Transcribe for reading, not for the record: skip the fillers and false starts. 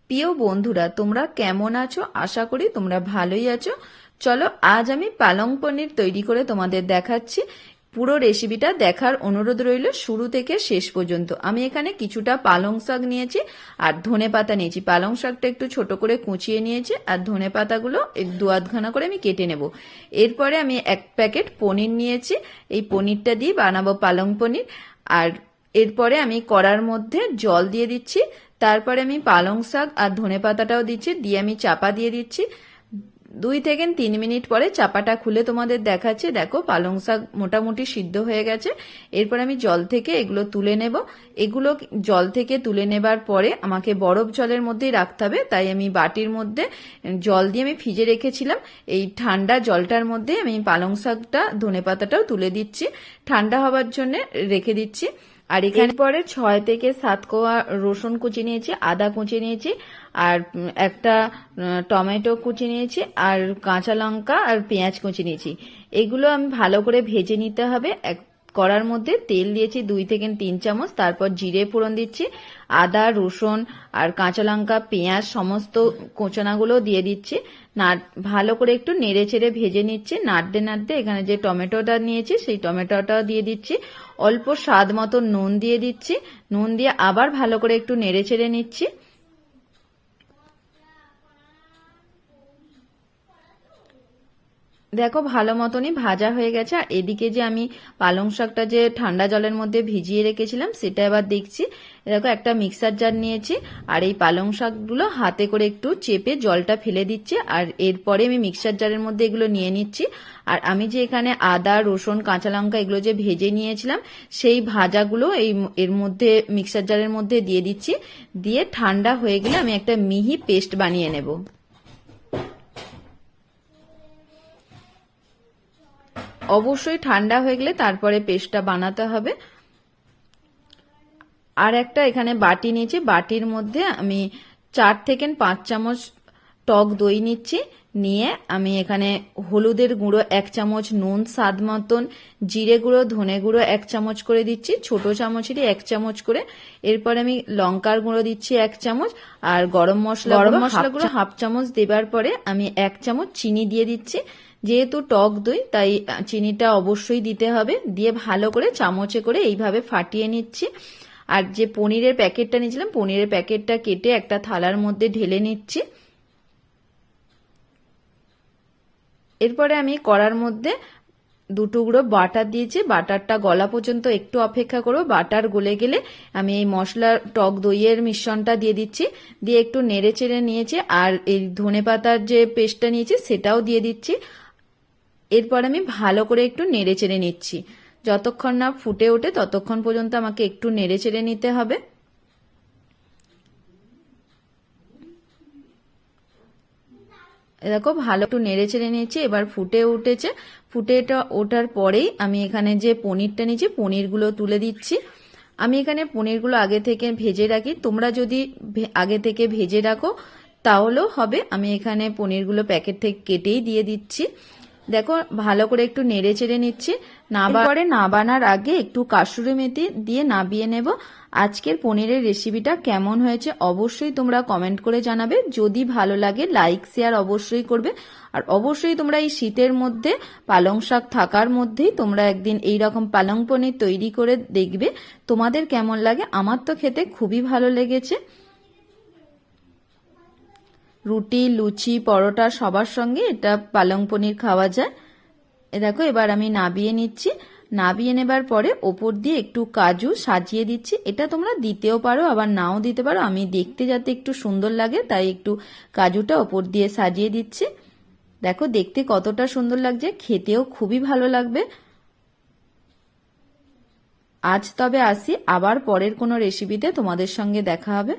প্রিয় বন্ধুরা, তোমরা কেমন আছো? আশা করি তোমরা ভালোই আছো। চলো, আজ আমি পালং পনির তৈরি করে তোমাদের দেখাচ্ছি। পুরো রেসিপিটা দেখার অনুরোধ রইল শুরু থেকে শেষ পর্যন্ত। আমি এখানে কিছুটা পালং শাক নিয়েছি আর ধনে পাতা নিয়েছি। পালং শাকটা একটু ছোট করে কুচিয়ে নিয়েছি আর ধনে পাতাগুলো দু আধখানা করে আমি কেটে নেব। এরপরে আমি এক প্যাকেট পনির নিয়েছি। এই পনিরটা দিয়ে বানাবো পালং পনির। আর এরপরে আমি কড়ার মধ্যে জল দিয়ে দিচ্ছি। তারপরে আমি পালং শাক আর ধনে পাতাটাও দিচ্ছি, দিয়ে আমি চাপা দিয়ে দিচ্ছি। 2 থেকে 3 মিনিট পরে চাপাটা খুলে তোমাদের দেখাচ্ছি। দেখো, পালং শাক মোটামুটি সিদ্ধ হয়ে গেছে। এরপর আমি জল থেকে এগুলো তুলে নেব। এগুলো জল থেকে তুলে নেবার পরে আমাকে বরফ জলের মধ্যেই রাখতে হবে, তাই আমি বাটির মধ্যে জল দিয়ে আমি ভিজে রেখেছিলাম। এই ঠান্ডা জলটার মধ্যে আমি পালং শাকটা ধনে পাতাটাও তুলে দিচ্ছি, ঠান্ডা হবার জন্য রেখে দিচ্ছি। আর এখানে পরে 6 থেকে 7 কোয়া রসুন কুচি নিয়েছি, আদা কুচি নিয়েছি, আর একটা টমেটো কুচি নিয়েছি, আর কাঁচা লঙ্কা আর পেঁয়াজ কুচি নিয়েছি। এগুলো আমি ভালো করে ভেজে নিতে হবে। কড়ার মধ্যে তেল দিয়েছি 2 থেকে 3 চামচ, তারপর জিরে ফোড়ন দিচ্ছি, আদা রসুন আর কাঁচা লঙ্কা পেঁয়াজ সমস্ত কোঁচানাগুলো দিয়ে দিচ্ছি। ভালো করে একটু নেড়ে চেড়ে ভেজে নিচ্ছি। নাড়তে নাড়তে এখানে যে টমেটোটা নিয়েছি সেই টমেটোটাও দিয়ে দিচ্ছি। অল্প স্বাদ মতো নুন দিয়ে দিচ্ছি। নুন দিয়ে আবার ভালো করে একটু নেড়ে চেড়ে নিচ্ছি। দেখো, ভালো মতনই ভাজা হয়ে গেছে। আর এদিকে যে আমি পালং শাকটা যে ঠান্ডা জলের মধ্যে ভিজিয়ে রেখেছিলাম সেটা এবার দেখছি। দেখো, একটা মিক্সার জার নিয়েছি আর এই পালং শাকগুলো হাতে করে একটু চেপে জলটা ফেলে দিচ্ছি। আর এরপরে আমি মিক্সার জারের মধ্যে এগুলো নিয়ে নিচ্ছি। আর আমি যে এখানে আদা রসুন কাঁচা লঙ্কা এগুলো যে ভেজে নিয়েছিলাম সেই ভাজাগুলো এর মধ্যে মিক্সার জারের মধ্যে দিয়ে দিচ্ছি। দিয়ে ঠান্ডা হয়ে গেলে আমি একটা মিহি পেস্ট বানিয়ে নেব। অবশ্যই ঠান্ডা হয়ে গেলে তারপরে পেস্টটা বানাতে হবে। আর একটা এখানে বাটি নিয়েছি, বাটির মধ্যে আমি 4 থেকে 5 চামচ টক দই নিচ্ছি। নিয়ে আমি এখানে হলুদের গুঁড়ো 1 চামচ, নুন স্বাদ মতন, জিরে গুঁড়ো ধনে গুঁড়ো 1 চামচ করে দিচ্ছি, ছোট চামচেরই 1 চামচ করে। এরপর আমি লঙ্কার গুঁড়ো দিচ্ছি 1 চামচ, আর গরম মশলাগুলো হাফ চামচ দেবার পরে আমি 1 চামচ চিনি দিয়ে দিচ্ছি। যেহেতু টক দই তাই চিনিটা অবশ্যই দিতে হবে। দিয়ে ভালো করে চামচে করে এইভাবে ফাটিয়ে নিচ্ছি। আর যে পনিরের প্যাকেটটা নিয়েছিলাম পনিরের প্যাকেটটা কেটে একটা থালার মধ্যে ঢেলে নিচ্ছি। এরপরে আমি কড়ার মধ্যে 2 টুকরো বাটার দিয়েছি। বাটারটা গলা পর্যন্ত একটু অপেক্ষা করব। বাটার গলে গেলে আমি এই মশলার টক দইয়ের মিশ্রণটা দিয়ে দিচ্ছি। দিয়ে একটু নেড়ে চেড়ে নিয়েছি। আর এই ধনে পাতার যে পেস্টটা নিয়েছি সেটাও দিয়ে দিচ্ছি। এরপর আমি ভালো করে একটু নেড়ে চেড়ে নিচ্ছি। যতক্ষণ না ফুটে ওঠে ততক্ষণ পর্যন্ত আমাকে একটু নেড়ে চেড়ে নিতে হবে। দেখো, ভালো একটু নেড়ে চেড়ে নিয়েছি। এবার ফুটে উঠেছে। ফুটে ওঠার পরেই আমি এখানে যে পনিরটা নিয়েছি পনিরগুলো তুলে দিচ্ছি। আমি এখানে পনিরগুলো আগে থেকে ভেজে রাখি। তোমরা যদি আগে থেকে ভেজে রাখো তাহলেও হবে। আমি এখানে পনিরগুলো প্যাকেট থেকে কেটেই দিয়ে দিচ্ছি। দেখো, ভালো করে একটু নেড়ে চেড়ে নিচ্ছি। নাবানার আগে একটু কাসুরি মেথি দিয়ে নাবিয়ে নেব। আজকের পনিরের রেসিপিটা কেমন হয়েছে অবশ্যই তোমরা কমেন্ট করে জানাবে। যদি ভালো লাগে লাইক শেয়ার অবশ্যই করবে। আর অবশ্যই তোমরা এই শীতের মধ্যে পালং শাক থাকার মধ্যেই তোমরা একদিন এইরকম পালং পনির তৈরি করে দেখবে তোমাদের কেমন লাগে। আমার তো খেতে খুবই ভালো লেগেছে। রুটি লুচি পরোটা সবার সঙ্গে এটা পালং পনির খাওয়া যায়। দেখো, এবার আমি নাবিয়ে নিচ্ছি। নাবিয়ে নেবার পরে ওপর দিয়ে একটু কাজু সাজিয়ে দিচ্ছি। এটা তোমরা দিতেও পারো আবার নাও দিতে পারো। আমি দেখতে যাতে একটু সুন্দর লাগে তাই একটু কাজুটা ওপর দিয়ে সাজিয়ে দিচ্ছি। দেখো, দেখতে কতটা সুন্দর লাগছে, খেতেও খুবই ভালো লাগবে। আজ তবে আসি, আবার পরের কোনো রেসিপিতে তোমাদের সঙ্গে দেখা হবে।